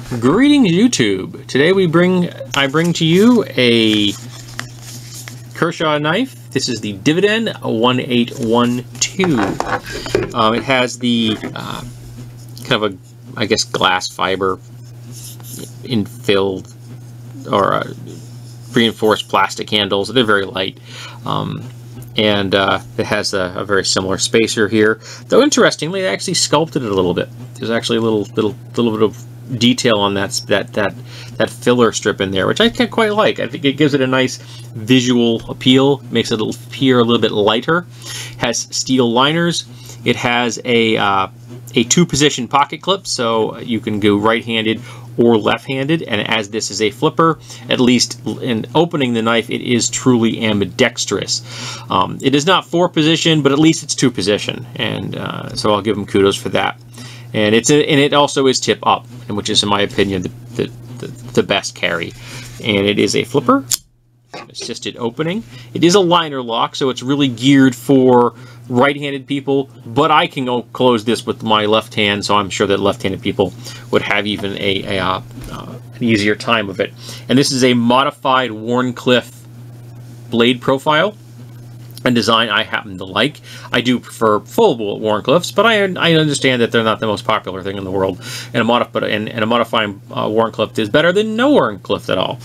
Greetings, YouTube. Today I bring to you a Kershaw knife. This is the Dividend 1812. It has the kind of a, I guess, glass fiber infilled or reinforced plastic handles. They're very light. And it has a very similar spacer here. Though interestingly, they actually sculpted it a little bit. There's actually a little bit of detail on that filler strip in there, which I quite like. I think it gives it a nice visual appeal, makes it appear a little bit lighter. Has steel liners. It has a two-position pocket clip, so you can go right-handed or left-handed, and as this is a flipper, at least in opening the knife, it is truly ambidextrous. It is not 4-position, but at least it's 2-position, and so I'll give them kudos for that. And it also is tip up, which is, in my opinion, the best carry. And it is a flipper, assisted opening. It is a liner lock, so it's really geared for right-handed people, but I can go close this with my left hand, so I'm sure that left-handed people would have even an easier time of it. And this is a modified Wharncliffe blade profile, a design I happen to like. I do prefer full Wharncliffes, but I understand that they're not the most popular thing in the world, and a modifying Wharncliffe is better than no Wharncliffe at all.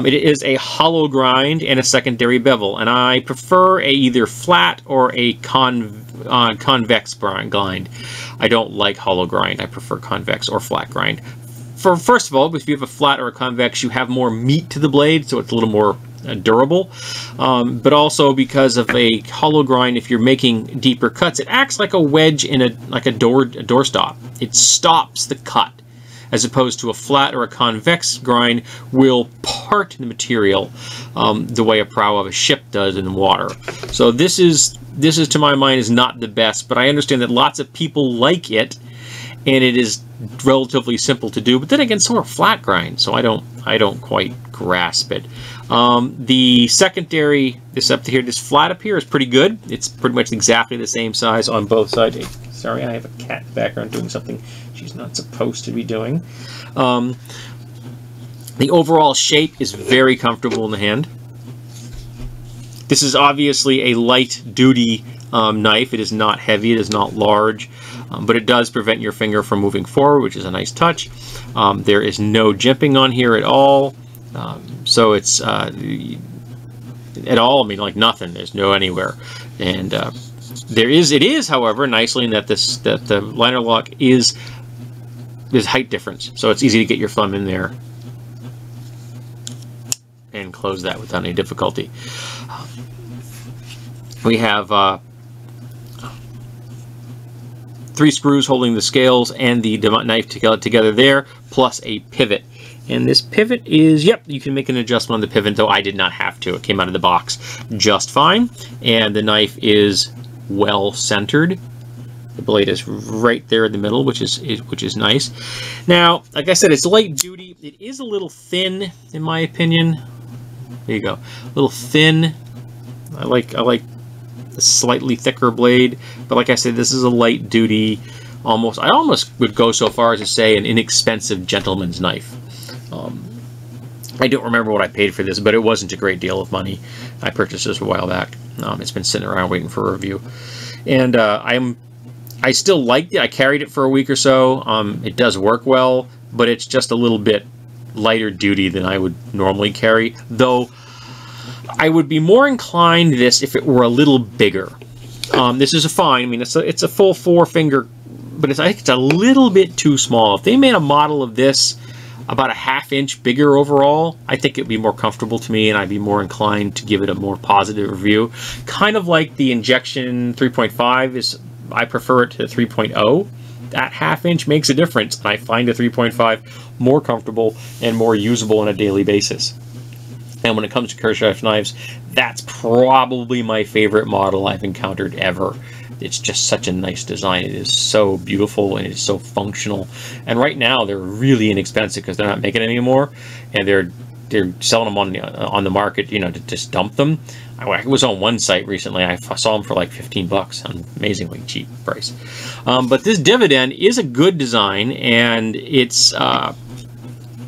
It is a hollow grind and a secondary bevel, and I prefer either flat or a convex grind. I don't like hollow grind. I prefer convex or flat grind. First of all, if you have a flat or a convex, you have more meat to the blade, so it's a little more durable, but also because of a hollow grind, if you're making deeper cuts, it acts like a wedge in a doorstop. It stops the cut, as opposed to a flat or a convex grind will part the material the way a prow of a ship does in water. So this is to my mind is not the best, but I understand that lots of people like it, and it is relatively simple to do. But then again, so are flat grinds, so I don't quite grasp it. The secondary, this flat up here is pretty good. It's pretty much exactly the same size on both sides. Hey, sorry, I have a cat in the background doing something she's not supposed to be doing. The overall shape is very comfortable in the hand. This is obviously a light-duty knife. It is not heavy, it is not large, but it does prevent your finger from moving forward, which is a nice touch. There is no jimping on here at all, so it's at all, I mean, like nothing. There's no anywhere, and it is, however, nicely in that the liner lock there's height difference, so it's easy to get your thumb in there and close that without any difficulty. We have 3 screws holding the scales and the knife together there, plus a pivot. And this pivot is, yep, you can make an adjustment on the pivot, though I did not have to. It came out of the box just fine. And the knife is well centered. The blade is right there in the middle, which is nice. Now, like I said, it's light duty. It is a little thin, in my opinion. There you go, a little thin. I like a slightly thicker blade, but like I said, this is a light duty, I almost would go so far as to say an inexpensive gentleman's knife. I don't remember what I paid for this, but it wasn't a great deal of money. I purchased this a while back. It's been sitting around waiting for a review, and I still liked it. I carried it for a week or so. It does work well, but it's just a little bit lighter duty than I would normally carry, though I would be more inclined to this if it were a little bigger. This is fine. I mean, it's a full 4-finger, but I think it's a little bit too small. If they made a model of this about a ½ inch bigger overall, I think it'd be more comfortable to me, and I'd be more inclined to give it a more positive review. Kind of like the Injection 3.5 is, I prefer it to 3.0. That ½ inch makes a difference, and I find the 3.5 more comfortable and more usable on a daily basis. And when it comes to Kershaw knives, that's probably my favorite model I've encountered ever. It's just such a nice design. It is so beautiful and it's so functional. And right now they're really inexpensive because they're not making it anymore, and they're selling them on the market, you know, to just dump them. I was on one site recently. I saw them for like 15 bucks, an amazingly cheap price. But this Dividend is a good design, and it's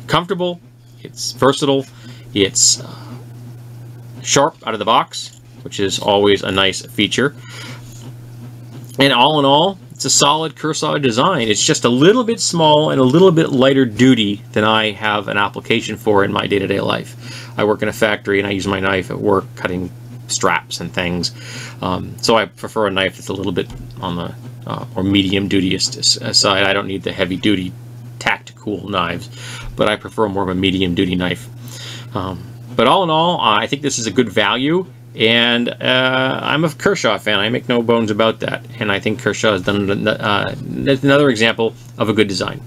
comfortable, it's versatile, it's sharp out of the box, which is always a nice feature. And all in all, it's a solid Kershaw design. It's just a little bit small and a little bit lighter duty than I have an application for in my day-to-day life. I work in a factory and I use my knife at work cutting straps and things. So I prefer a knife that's a little bit on the or medium duty side. I don't need the heavy duty tactical knives, but I prefer more of a medium duty knife. But all in all, I think this is a good value, and I'm a Kershaw fan. I make no bones about that, and I think Kershaw has done another example of a good design.